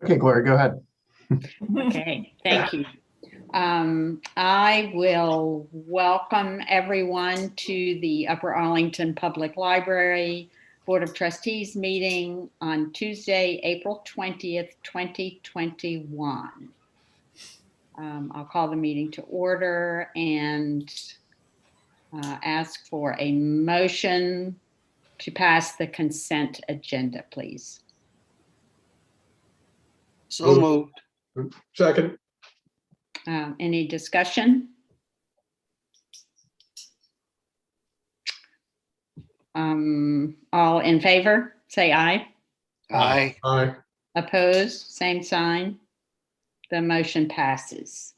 Okay, Gloria, go ahead. Okay, thank you. I will welcome everyone to the Upper Arlington Public Library Board of Trustees meeting on Tuesday, April 20th, 2021. I'll call the meeting to order and ask for a motion to pass the consent agenda, please. So moved. Second. Any discussion? All in favor, say aye. Aye. Aye. Opposed, same sign. The motion passes.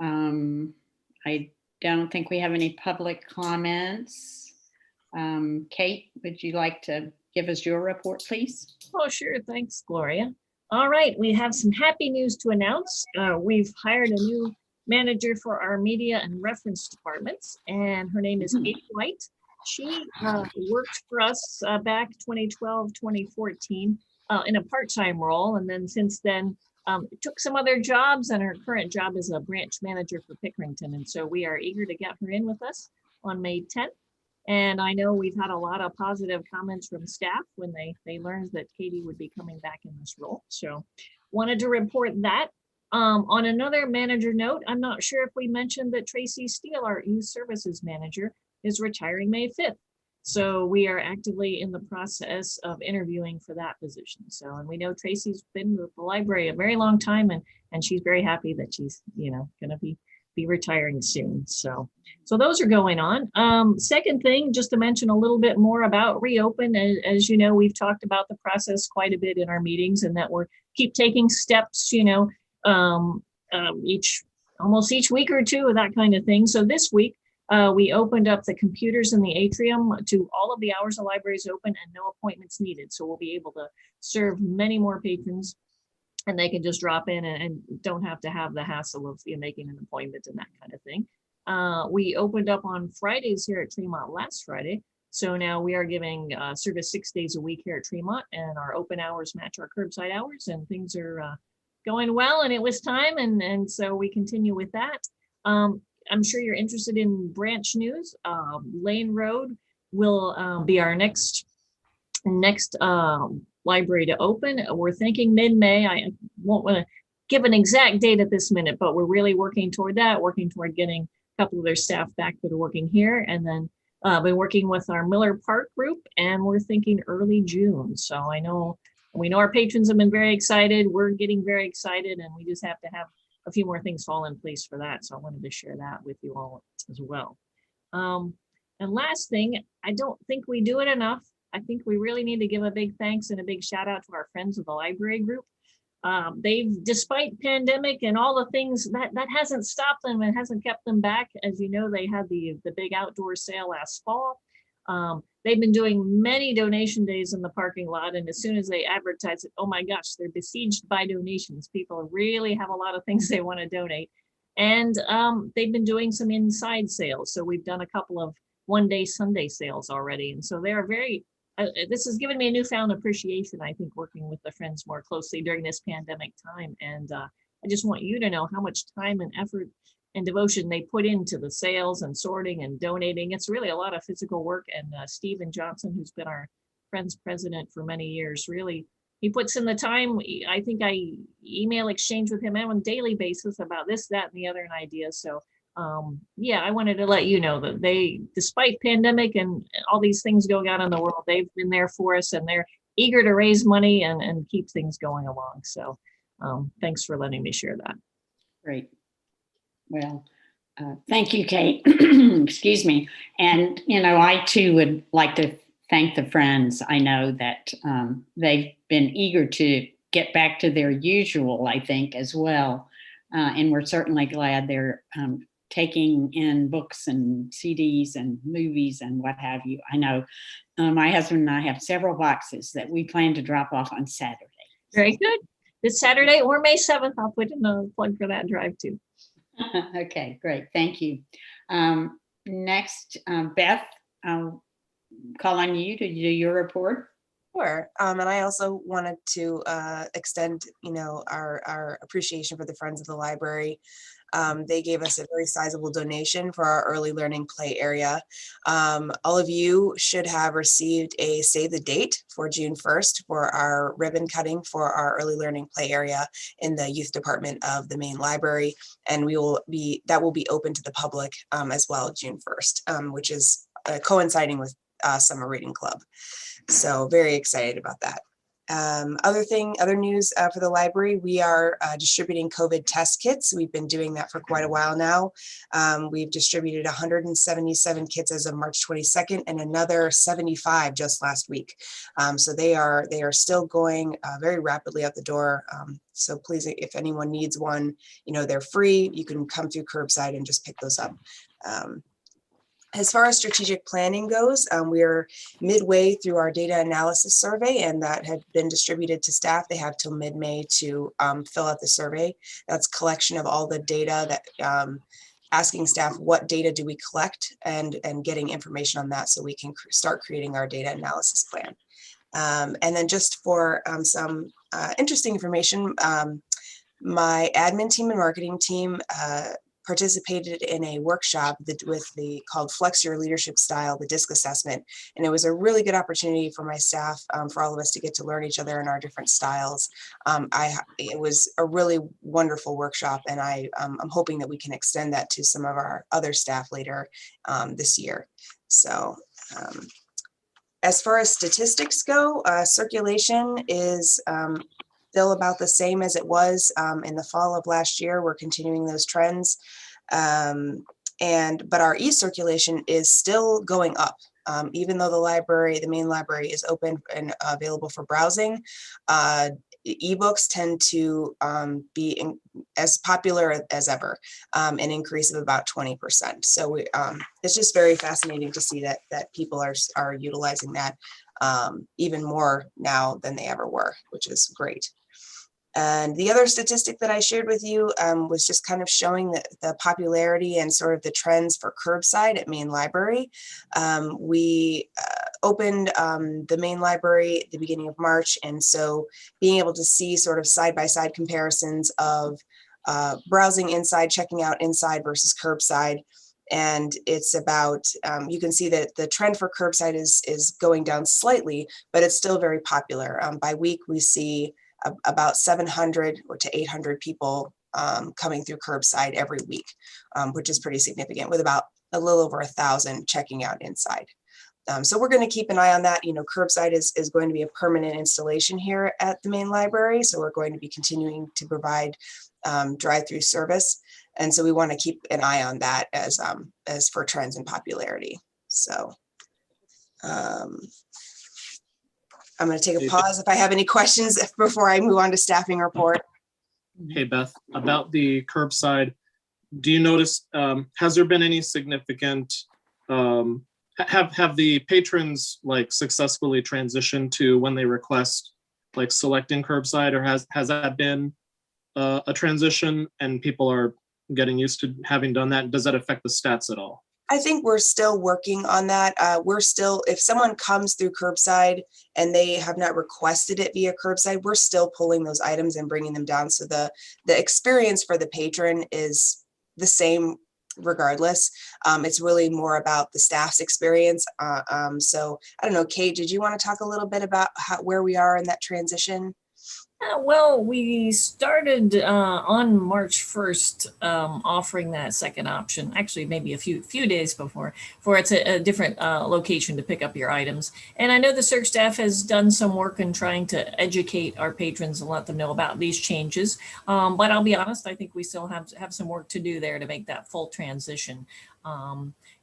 I don't think we have any public comments. Kate, would you like to give us your report, please? Oh, sure. Thanks, Gloria. All right, we have some happy news to announce. We've hired a new manager for our media and reference departments, and her name is Katie White. She worked for us back 2012, 2014 in a part-time role, and then since then took some other jobs, and her current job is a branch manager for Pickerington. And so we are eager to get her in with us on May 10th. And I know we've had a lot of positive comments from staff when they learned that Katie would be coming back in this role. So wanted to report that. On another manager note, I'm not sure if we mentioned that Tracy Steele, our youth services manager, is retiring May 5th. So we are actively in the process of interviewing for that position. So, and we know Tracy's been with the library a very long time, and she's very happy that she's, going to be retiring soon. So those are going on. Second thing, just to mention a little bit more about Reopen. As you know, we've talked about the process quite a bit in our meetings, and that we're keep taking steps, almost each week or two, that kind of thing. So this week, we opened up the computers in the atrium to all of the hours the library is open and no appointments needed. So we'll be able to serve many more patrons, and they can just drop in and don't have to have the hassle of making an appointment and that kind of thing. We opened up on Fridays here at Tremont last Friday. So now we are giving service 6 days a week here at Tremont, and our open hours match our curbside hours, and things are going well, and it was time. And so we continue with that. I'm sure you're interested in branch news. Lane Road will be our next library to open. We're thinking mid-May. I won't want to give an exact date at this minute, but we're really working toward that, working toward getting a couple of their staff back that are working here. And then been working with our Miller Park group, and we're thinking early June. So we know our patrons have been very excited. We're getting very excited, and we just have to have a few more things fall in place for that. So I wanted to share that with you all as well. And last thing, I don't think we do it enough. I think we really need to give a big thanks and a big shout out to our friends of the library group. They've, despite pandemic and all the things, that hasn't stopped them and hasn't kept them back. As you know, they had the big outdoor sale last fall. They've been doing many donation days in the parking lot, and as soon as they advertise it, oh my gosh, they're besieged by donations. People really have a lot of things they want to donate. And they've been doing some inside sales. So we've done a couple of one-day Sunday sales already. And so they are very, this has given me a newfound appreciation, I think, working with the friends more closely during this pandemic time. And I just want you to know how much time and effort and devotion they put into the sales and sorting and donating. It's really a lot of physical work. And Stephen Johnson, who's been our Friends president for many years, really, he puts in the time. I think I email exchange with him on a daily basis about this, that, and the other ideas. So yeah, I wanted to let you know that they, despite pandemic and all these things going on in the world, they've been there for us, and they're eager to raise money and keep things going along. So thanks for letting me share that. Great. Well, thank you, Kate. Excuse me. And, I too would like to thank the friends. I know that they've been eager to get back to their usual, I think, as well. And we're certainly glad they're taking in books and CDs and movies and what have you. I know my husband and I have several boxes that we plan to drop off on Saturday. Very good. This Saturday or May 7th, I'll put in a plug for that drive too. Okay, great. Thank you. Next, Beth, I'll call on you to do your report. Sure. And I also wanted to extend, our appreciation for the Friends of the Library. They gave us a very sizable donation for our early learning play area. All of you should have received a save the date for June 1st for our ribbon cutting for our early learning play area in the youth department of the main library. And that will be open to the public as well, June 1st, which is coinciding with Summer Reading Club. So very excited about that. Other news for the library, we are distributing COVID test kits. We've been doing that for quite a while now. We've distributed 177 kits as of March 22nd and another 75 just last week. So they are still going very rapidly out the door. So please, if anyone needs one, they're free. You can come through curbside and just pick those up. As far as strategic planning goes, we are midway through our data analysis survey, and that had been distributed to staff. They have till mid-May to fill out the survey. That's collection of all the data that asking staff what data do we collect and getting information on that so we can start creating our data analysis plan. And then just for some interesting information, my admin team and marketing team participated in a workshop called Flex Your Leadership Style, the DISC assessment. And it was a really good opportunity for my staff, for all of us to get to learn each other and our different styles. It was a really wonderful workshop, and I'm hoping that we can extend that to some of our other staff later this year. So as far as statistics go, circulation is still about the same as it was in the fall of last year. We're continuing those trends. But our e-circulation is still going up. Even though the main library is open and available for browsing, ebooks tend to be as popular as ever, an increase of about 20%. So it's just very fascinating to see that people are utilizing that even more now than they ever were, which is great. And the other statistic that I shared with you was just kind of showing the popularity and sort of the trends for curbside at Main Library. We opened the Main Library at the beginning of March, and so being able to see sort of side-by-side comparisons of browsing inside, checking out inside versus curbside. And it's about, you can see that the trend for curbside is going down slightly, but it's still very popular. By week, we see about 700 or to 800 people coming through curbside every week, which is pretty significant, with about a little over 1,000 checking out inside. So we're going to keep an eye on that. Curbside is going to be a permanent installation here at the main library. So we're going to be continuing to provide drive-through service. And so we want to keep an eye on that as for trends in popularity. So I'm going to take a pause if I have any questions before I move on to staffing report. Hey, Beth, about the curbside, do you notice, has there been any significant, have the patrons successfully transitioned to when they request selecting curbside, or has that been a transition and people are getting used to having done that? Does that affect the stats at all? I think we're still working on that. If someone comes through curbside and they have not requested it via curbside, we're still pulling those items and bringing them down. So the experience for the patron is the same regardless. It's really more about the staff's experience. So I don't know, Kate, did you want to talk a little bit about where we are in that transition? Well, we started on March 1st offering that second option, actually maybe a few days before, it's a different location to pick up your items. And I know the search staff has done some work in trying to educate our patrons and let them know about these changes. But I'll be honest, I think we still have some work to do there to make that full transition.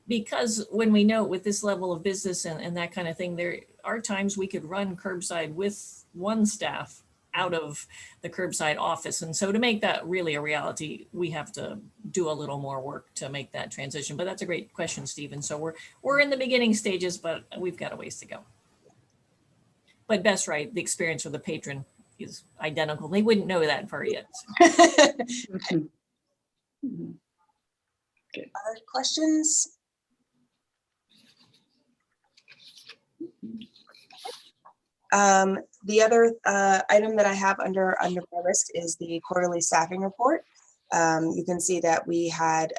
Because when we know with this level of business and that kind of thing, there are times we could run curbside with one staff out of the curbside office. And so to make that really a reality, we have to do a little more work to make that transition. But that's a great question, Stephen. So we're in the beginning stages, but we've got a ways to go. But Beth's right, the experience for the patron is identical. They wouldn't know that far yet. So. Good. Other questions? The other item that I have under my list is the quarterly staffing report. You can see that we had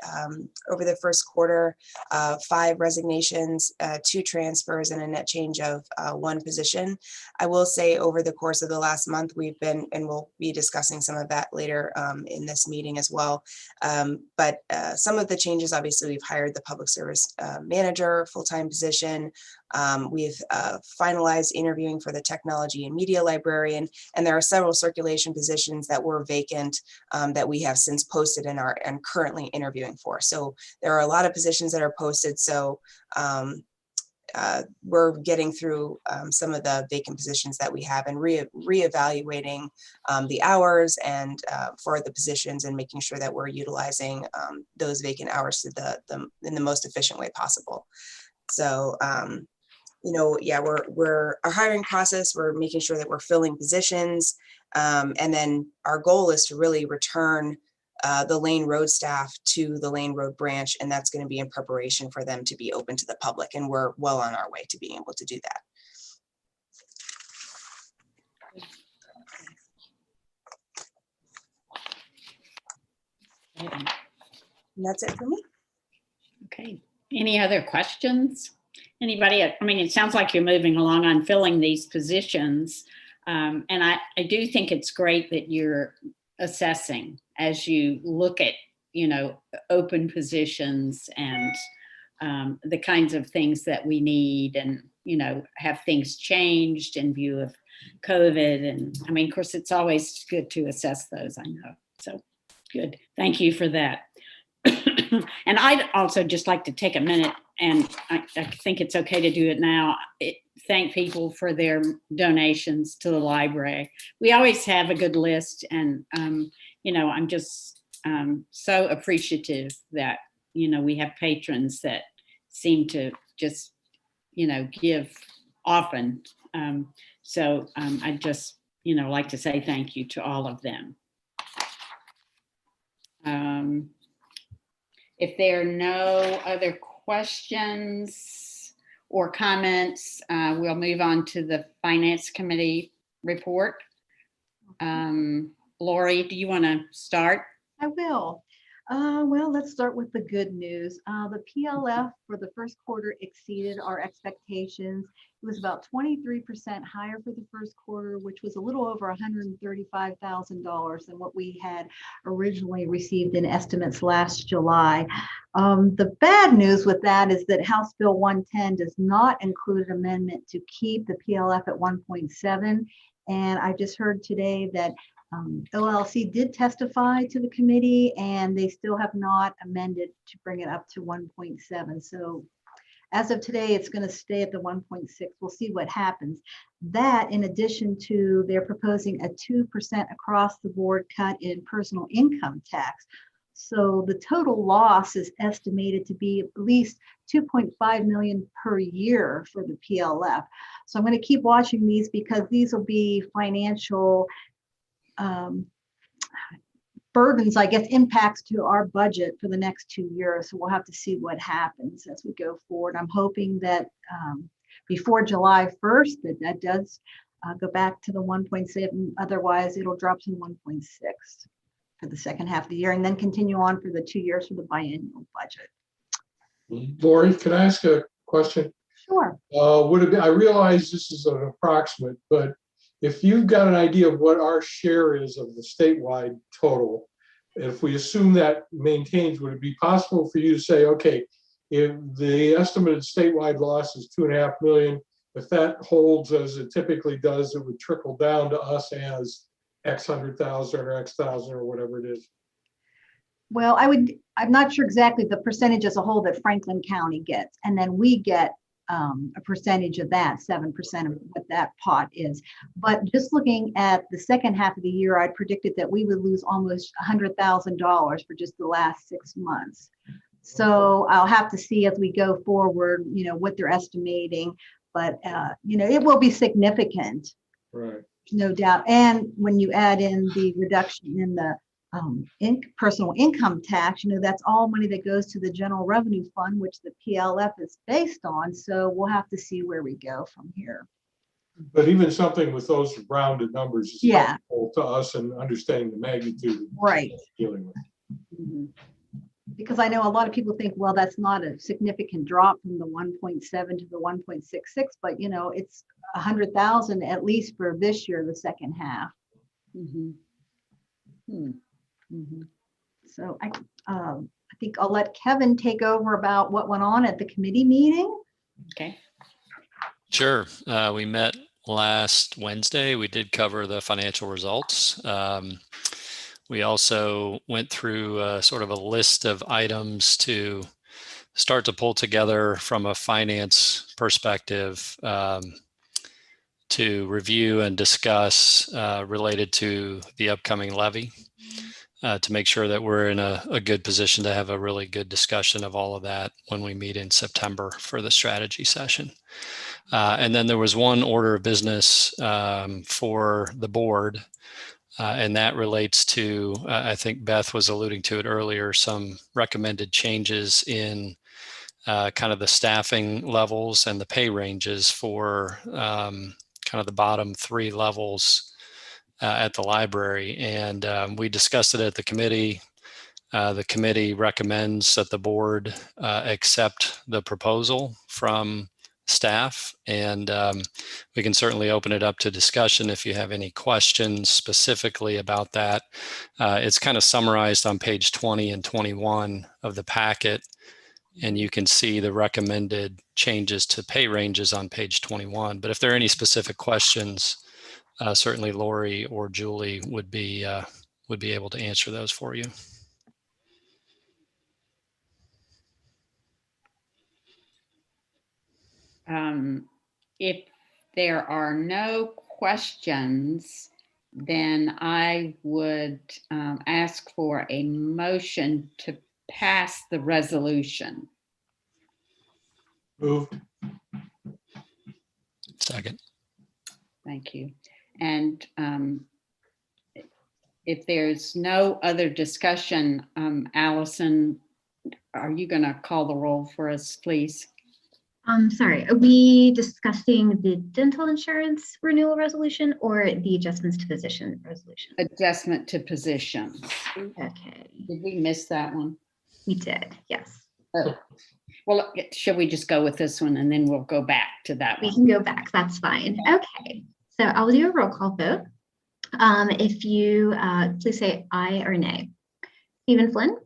over the first quarter 5 resignations, 2 transfers, and a net change of 1 position. I will say over the course of the last month, we've been, and we'll be discussing some of that later in this meeting as well. But some of the changes, obviously, we've hired the public service manager, full-time position. We've finalized interviewing for the technology and media librarian, and there are several circulation positions that were vacant that we have since posted and are currently interviewing for. So there are a lot of positions that are posted. So we're getting through some of the vacant positions that we have and reevaluating the hours and for the positions and making sure that we're utilizing those vacant hours to in the most efficient way possible. So you know, yeah, we're our hiring process, we're making sure that we're filling positions. And then our goal is to really return the Lane Road staff to the Lane Road branch, and that's going to be in preparation for them to be open to the public. And we're well on our way to being able to do that. And that's it for me. Okay. Any other questions? Anybody? I mean, it sounds like you're moving along on filling these positions. And I do think it's great that you're assessing as you look at, you know, open positions and the kinds of things that we need, and, you know, have things changed in view of COVID. And I mean, of course, it's always good to assess those, I know. So good. Thank you for that. And I'd also just like to take a minute, and I think it's okay to do it now, thank people for their donations to the library. We always have a good list, and, you know, I'm just so appreciative that, you know, we have patrons that seem to just, you know, give often. So I just, you know, like to say thank you to all of them. If there are no other questions or comments, we'll move on to the Finance Committee report. Lori, do you want to start? I will. Well, let's start with the good news. The PLF for the first quarter exceeded our expectations. It was about 23% higher for the first quarter, which was a little over $135,000 than what we had originally received in estimates last July. The bad news with that is that House Bill 110 does not include an amendment to keep the PLF at 1.7. And I just heard today that OLC did testify to the committee, and they still have not amended to bring it up to 1.7. So as of today, it's going to stay at the 1.6. We'll see what happens. That, in addition to they're proposing a 2% across the board cut in personal income tax. So the total loss is estimated to be at least $2.5 million per year for the PLF. So I'm going to keep watching these, because these will be financial burdens, I guess, impacts to our budget for the next 2 years. So we'll have to see what happens as we go forward. I'm hoping that before July 1st, that does go back to the 1.7. Otherwise, it'll drop to 1.6 for the second half of the year, and then continue on for the 2 years for the biennial budget. Lori, can I ask a question? Sure. Would it be, I realize this is an approximate, but if you've got an idea of what our share is of the statewide total, if we assume that maintains, would it be possible for you to say, okay, if the estimated statewide loss is $2.5 million, if that holds as it typically does, it would trickle down to us as X 100,000 or X thousand or whatever it is? Well, I'm not sure exactly the percentage as a whole that Franklin County gets, and then we get a percentage of that, 7% of what that pot is. But just looking at the second half of the year, I predicted that we would lose almost $100,000 for just the last 6 months. So I'll have to see as we go forward, you know, what they're estimating, but you know, it will be significant, Right? no doubt. And when you add in the reduction in the personal income tax, you know, that's all money that goes to the general revenue fund, which the PLF is based on. So we'll have to see where we go from here. But even something with those rounded numbers is Yeah. helpful to us in understanding the magnitude of Right. what we're dealing with. Mhm. Because I know a lot of people think, well, that's not a significant drop from the 1.7 to the 1.66, but you know, it's 100,000 at least for this year, the second half. Mhm. Hmm. Mhm. So I think I'll let Kevin take over about what went on at the committee meeting. Okay. Sure. We met last Wednesday. We did cover the financial results. We also went through sort of a list of items to start to pull together from a finance perspective to review and discuss related to the upcoming levy to make sure that we're in a good position to have a really good discussion of all of that when we meet in September for the strategy session. And then there was one order of business for the board, and that relates to, I think Beth was alluding to it earlier, some recommended changes in kind of the staffing levels and the pay ranges for kind of the bottom three levels at the library. And we discussed it at the committee. The committee recommends that the board accept the proposal from staff, and we can certainly open it up to discussion if you have any questions specifically about that. It's kind of summarized on page 20 and 21 of the packet, and you can see the recommended changes to pay ranges on page 21. But if there are any specific questions, certainly Lori or Julie would be able to answer those for you. If there are no questions, then I would ask for a motion to pass the resolution. Moved. Second. Thank you. And if there's no other discussion, Allison, are you going to call the roll for us, please? Sorry, are we discussing the dental insurance renewal resolution or the adjustments to position resolution? Adjustment to position. Okay, Did we miss that one? we did, yes. Oh. Well, should we just go with this one and then we'll go back to that We one? can go back, that's fine. Okay, so I'll do a roll call vote. If you please say aye or nay. Stephen Flynn,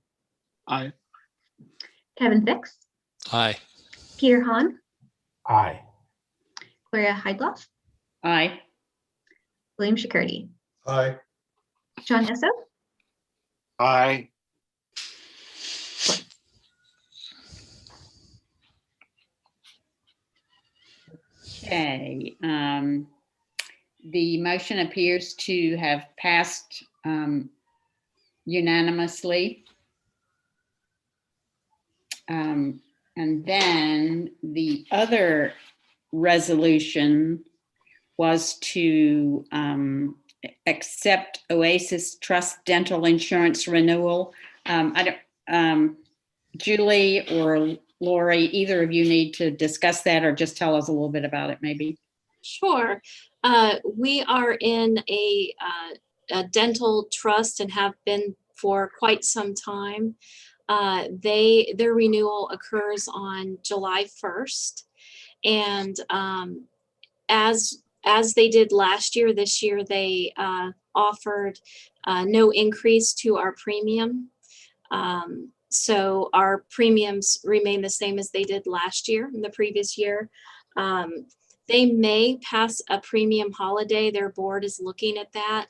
Aye. Kevin Fix, Aye. Peter Hahn, Aye. Gloria Heidloff, Aye. William Shakurdi, Aye. John Esso, Aye. Okay. The motion appears to have passed unanimously. And then the other resolution was to accept Oasis Trust Dental Insurance Renewal. Julie or Lori, either of you need to discuss that or just tell us a little bit about it, maybe. Sure. We are in a dental trust and have been for quite some time. Their renewal occurs on July 1st. And as they did last year, this year they offered no increase to our premium. So our premiums remain the same as they did last year in the previous year. They may pass a premium holiday. Their board is looking at that.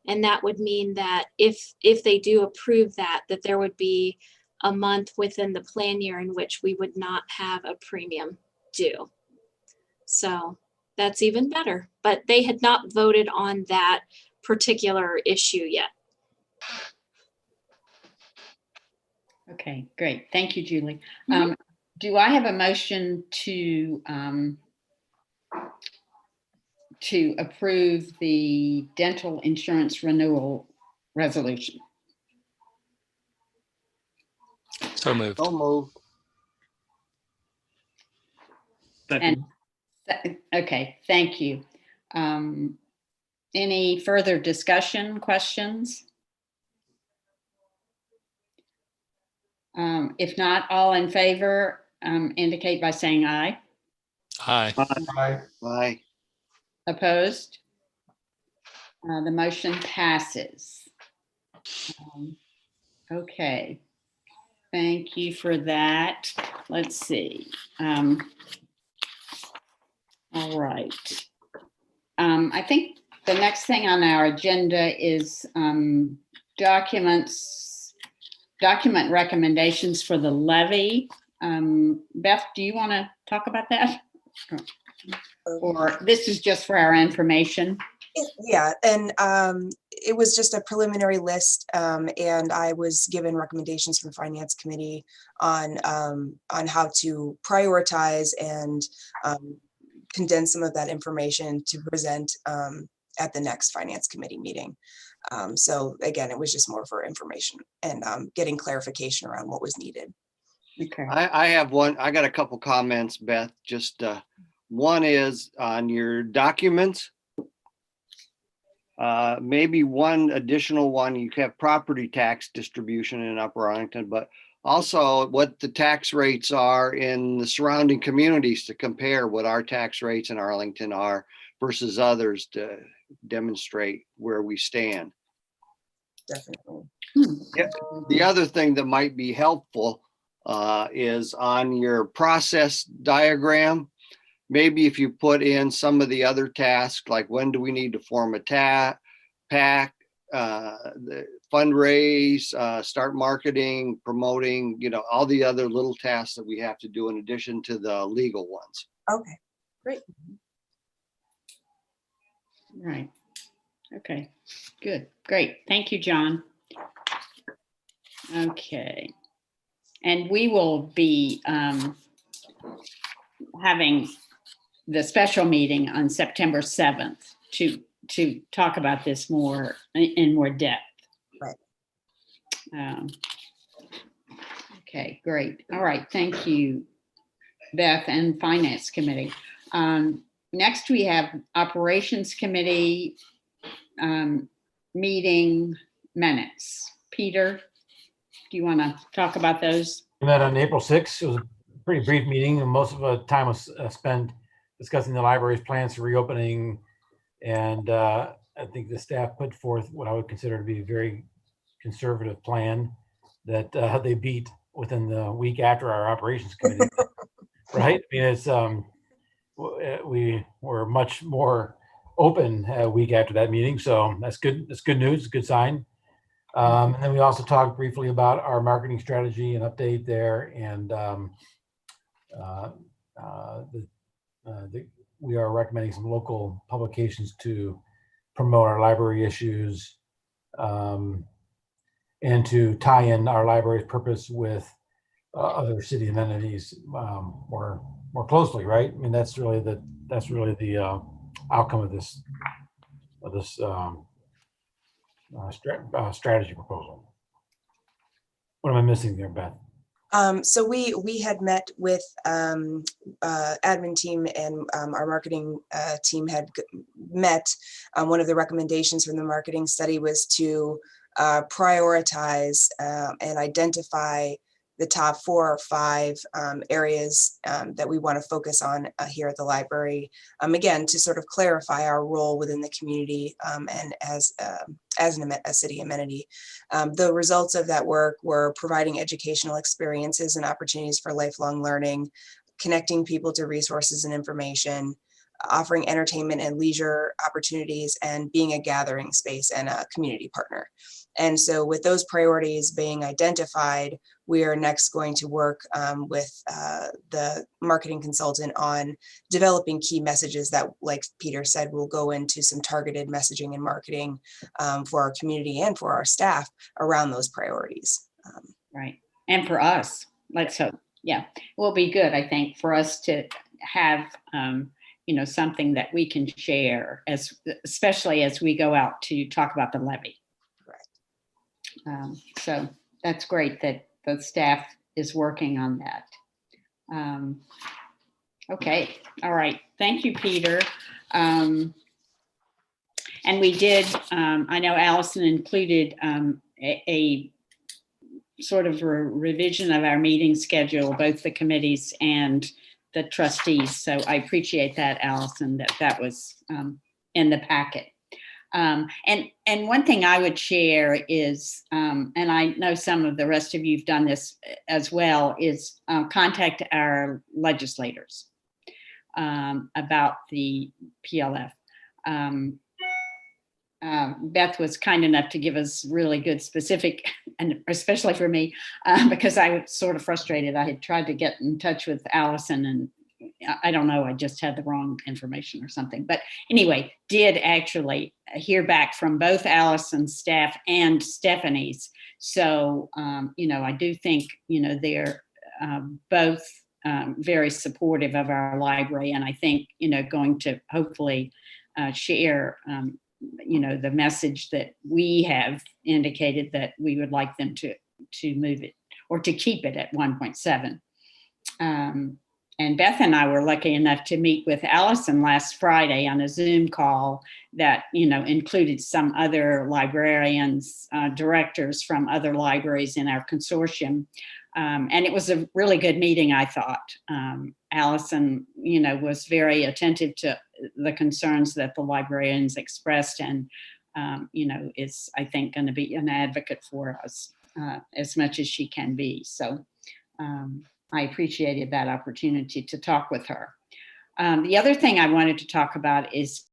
And that would mean that if they do approve that there would be a month within the plan year in which we would not have a premium due. So that's even better. But they had not voted on that particular issue yet. Okay, great. Thank you, Julie. Mhm. Do I have a motion to approve the dental insurance renewal resolution? So moved. So moved. Second. Okay, thank you. Any further discussion, questions? If not, all in favor, indicate by saying aye. Aye. Aye. Aye. Opposed? The motion passes. Okay. Thank you for that. Let's see. All right. I think the next thing on our agenda is document recommendations for the levy. Beth, do you want to talk about that? Or this is just for our information? Yeah, and it was just a preliminary list, and I was given recommendations from Finance Committee on how to prioritize and condense some of that information to present at the next Finance Committee meeting. So again, it was just more for information and getting clarification around what was needed. Okay. I have one. I got a couple comments, Beth. Just one is on your documents. Maybe one additional one, you have property tax distribution in Upper Arlington, but also what the tax rates are in the surrounding communities to compare what our tax rates in Arlington are versus others to demonstrate where we stand. Definitely. Yeah. The other thing that might be helpful is on your process diagram. Maybe if you put in some of the other tasks, like when do we need to form a PAC, the fundraise, start marketing, promoting, you know, all the other little tasks that we have to do in addition to the legal ones. Okay, great. Right. Okay, good, great. Thank you, John. Okay. And we will be having the special meeting on September 7th to talk about this more in more depth. Right. Okay, great. All right, thank you, Beth and Finance Committee. Next, we have Operations Committee meeting minutes. Peter, do you want to talk about those? We met on April 6th. It was a pretty brief meeting, and most of the time was spent discussing the library's plans for reopening. And I think the staff put forth what I would consider to be a very conservative plan that they beat within the week after our operations committee. Right? I mean, it's we were much more open a week after that meeting, so that's good. That's good news. Good sign. And then we also talked briefly about our marketing strategy and update there, and we are recommending some local publications to promote our library issues and to tie in our library's purpose with other city amenities more closely, right? I mean, that's really the outcome of this strategy proposal. What am I missing there, Beth? So we had met with admin team and our marketing team had met. One of the recommendations from the marketing study was to prioritize and identify the top 4 or 5 areas that we want to focus on here at the library. Again, to sort of clarify our role within the community and as a city amenity. The results of that work were providing educational experiences and opportunities for lifelong learning, connecting people to resources and information, offering entertainment and leisure opportunities, and being a gathering space and a community partner. And so with those priorities being identified, we are next going to work with the marketing consultant on developing key messages that, like Peter said, will go into some targeted messaging and marketing for our community and for our staff around those priorities. Right. And for us, let's hope. Yeah, it will be good, I think, for us to have something that we can share, especially as we go out to talk about the levy. So that's great that the staff is working on that. Okay, all right. Thank you, Peter. And we did, I know Allison included a sort of a revision of our meeting schedule, both the committees and the trustees. So I appreciate that, Allison, that was in the packet. And one thing I would share is, and I know some of the rest of you've done this as well, is contact our legislators about the PLF. Beth was kind enough to give us really good specific, and especially for me, because I was sort of frustrated. I had tried to get in touch with Allison, and I don't know, I just had the wrong information or something. But anyway, did actually hear back from both Allison's staff and Stephanie's. So, I do think, they're both very supportive of our library. And I think, going to hopefully share, the message that we have indicated that we would like them to move it or to keep it at 1.7. And Beth and I were lucky enough to meet with Allison last Friday on a Zoom call that, included some other librarians, directors from other libraries in our consortium. And it was a really good meeting, I thought. Allison, was very attentive to the concerns that the librarians expressed and, is, I think, going to be an advocate for us as much as she can be. So I appreciated that opportunity to talk with her. The other thing I wanted to talk about is